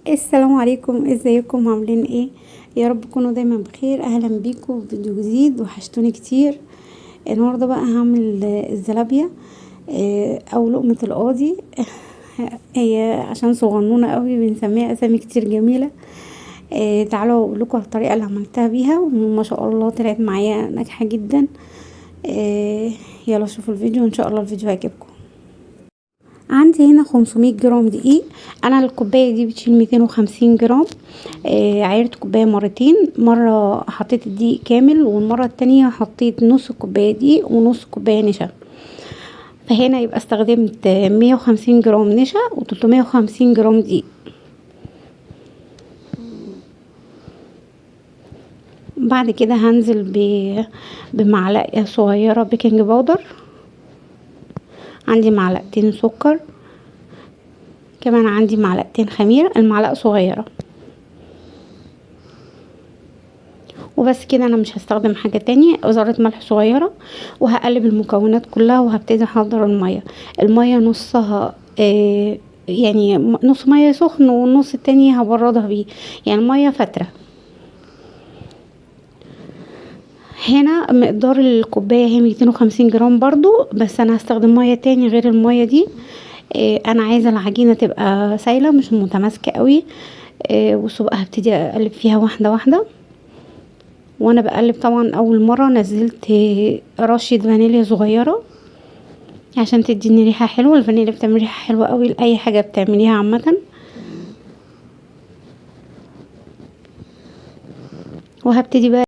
السلام عليكم، ازيكم؟ عاملين ايه؟ يا رب تكونوا دايما بخير. اهلا بيكم في فيديو جديد، وحشتوني كتير. النهارده بقى هعمل الزلابيه او لقمه القاضي. هي عشان صغنونه قوي بنسميها اسامي كتير جميله. تعالوا اقول لكم على الطريقه اللي عملتها بيها، وما شاء الله طلعت معايا ناجحه جدا. يلا شوفوا الفيديو، وان شاء الله الفيديو هيعجبكم. عندي هنا 500 جرام دقيق. انا الكوبايه دي بتشيل 250 جرام. عيرت كوبايه مرتين، مره حطيت الدقيق كامل، والمره التانية حطيت نص كوبايه دقيق ونص كوبايه نشا. فهنا يبقى استخدمت 150 جرام نشا و350 جرام دقيق. بعد كده هنزل بمعلقه صغيره بيكنج باودر. عندي معلقتين سكر، كمان عندي معلقتين خميره، المعلقه صغيره. وبس كده، انا مش هستخدم حاجة تانية. ذرة ملح صغيرة، وهقلب المكونات كلها، وهبتدي احضر المية نصها يعني نص مية سخن، والنص التاني هبردها بيه، يعني مية فترة. هنا مقدار الكوباية هي 250 جرام برضو، بس انا هستخدم مية تاني غير المية دي. انا عايزة العجينة تبقى سايلة مش متماسكة قوي. بصوا بقى، هبتدي اقلب فيها واحدة واحدة. وانا بقلب طبعا اول مره نزلت رشه فانيليا صغيره عشان تديني ريحه حلوه. الفانيليا بتعمل ريحه حلوه قوي لاي حاجه بتعمليها عامه. وهبتدي بقى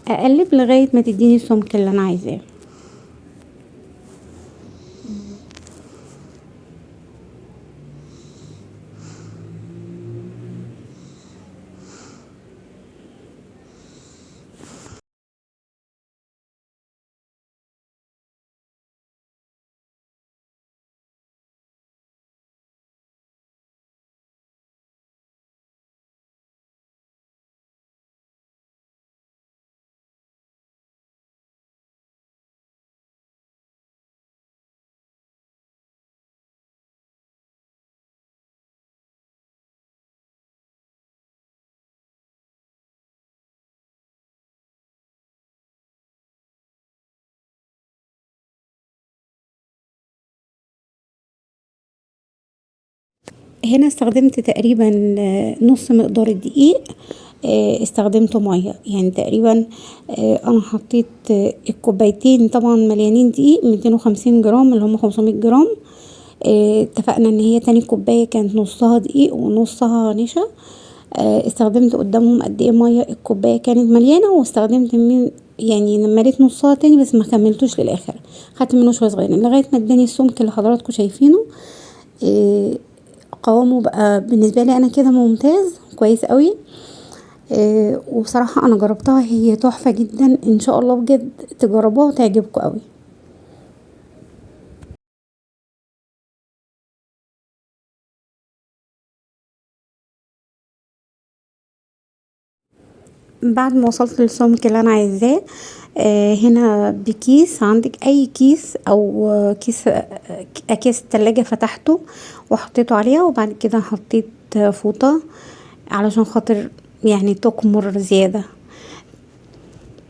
اقلب لغايه ما تديني السمك اللي انا عايزاه. هنا استخدمت تقريبا نص مقدار الدقيق. استخدمته ميه، يعني تقريبا انا حطيت الكوبايتين طبعا مليانين دقيق 250 جرام اللي هم 500 جرام. اتفقنا ان هي تاني كوبايه كانت نصها دقيق ونصها نشا. استخدمت قدامهم قد ايه ميه. الكوبايه كانت مليانه، واستخدمت من يعني مليت نصها تاني، بس ما كملتوش للاخر. خدت منه شويه صغيرين لغايه ما اداني السمك اللي حضراتكم شايفينه. آه، قوامه بقى بالنسبه لي انا كده ممتاز كويس قوي. وبصراحه انا جربتها، هي تحفه جدا. ان شاء الله بجد تجربوها وتعجبكم قوي. بعد ما وصلت للسمك اللي انا عايزاه، هنا بكيس، عندك اي كيس او كيس، اكياس التلاجة، فتحته وحطيته عليها. وبعد كده حطيت فوطة علشان خاطر يعني تكمر زيادة.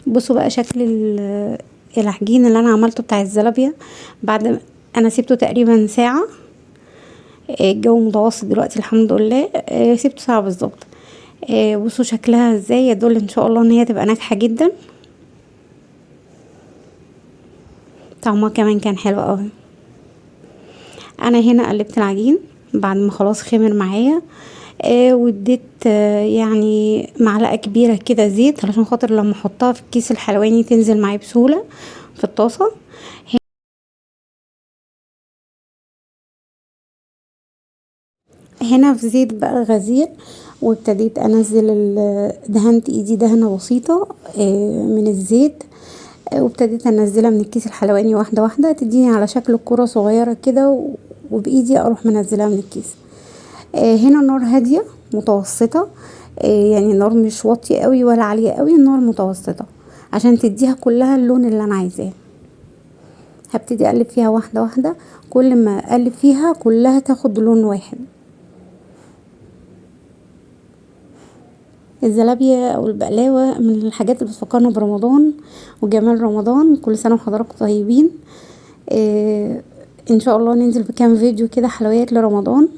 بصوا بقى شكل العجين اللي انا عملته بتاع الزلابية. بعد ما انا سيبته تقريبا ساعة. الجو متوسط دلوقتي الحمد لله. سيبته ساعة بالظبط. بصوا شكلها ازاي، يدل ان شاء الله ان هي تبقى ناجحة جدا. طعمها كمان كان حلو قوي. انا هنا قلبت العجين بعد ما خلاص خمر معايا. واديت يعني معلقه كبيره كده زيت علشان خاطر لما احطها في الكيس الحلواني تنزل معايا بسهوله في الطاسه. هنا في زيت بقى غزير، وابتديت انزل دهنت ايدي دهنه بسيطه من الزيت. وابتديت انزلها من الكيس الحلواني واحده واحده، تديني على شكل كرة صغيره كده، وبايدي اروح منزلها من الكيس. هنا النار هاديه متوسطه. يعني النار مش واطيه قوي ولا عاليه قوي، النار متوسطه عشان تديها كلها اللون اللي انا عايزاه. هبتدي اقلب فيها واحده واحده، كل ما اقلب فيها كلها تاخد لون واحد. الزلابية او البقلاوة من الحاجات اللي بتفكرنا برمضان وجمال رمضان. كل سنة وحضراتكم طيبين. ان شاء الله ننزل بكام فيديو كده حلويات لرمضان.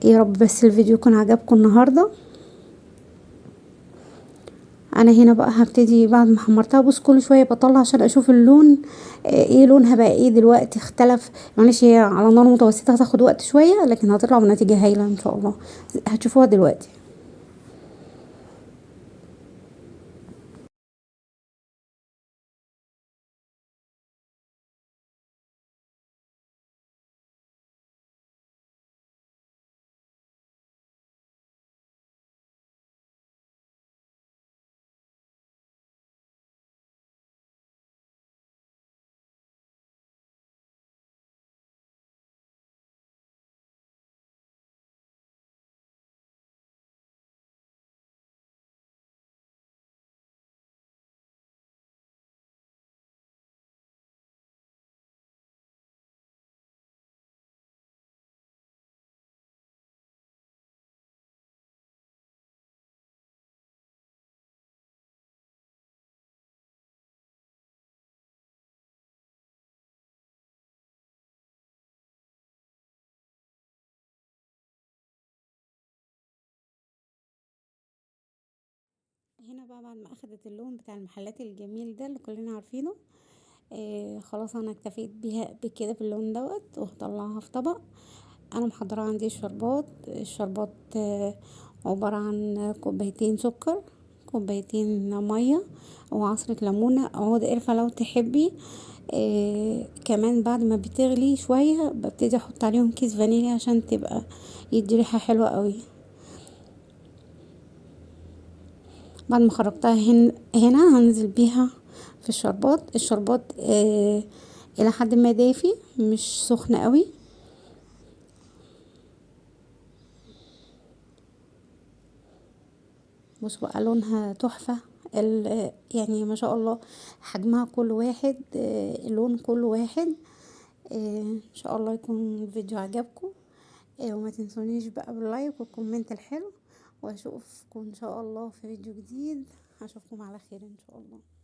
يا رب بس الفيديو يكون عجبكم النهارده. انا هنا بقى هبتدي بعد ما حمرتها، بص كل شويه بطلع عشان اشوف اللون ايه لونها بقى ايه دلوقتي اختلف. معلش هي على نار متوسطه هتاخد وقت شويه، لكن هتطلع بنتيجه هايله ان شاء الله، هتشوفوها دلوقتي. هنا بقى بعد ما اخدت اللون بتاع المحلات الجميل ده اللي كلنا عارفينه، خلاص انا اكتفيت بيها بكده باللون دوت، وهطلعها في طبق. انا محضره عندي الشربات عباره عن كوبايتين سكر، كوبايتين ميه، وعصره ليمونه، عود قرفه لو تحبي. كمان بعد ما بتغلي شويه ببتدي احط عليهم كيس فانيليا عشان تبقى يدي ريحه حلوه قوي. بعد ما خرجتها هنا هنزل بيها في الشربات الى حد ما دافي، مش سخن قوي. بص بقى لونها تحفة. يعني ما شاء الله حجمها كل واحد، اللون كل واحد. ان شاء الله يكون الفيديو عجبكم. وما تنسونيش بقى باللايك والكومنت الحلو، واشوفكم ان شاء الله في فيديو جديد. اشوفكم على خير ان شاء الله.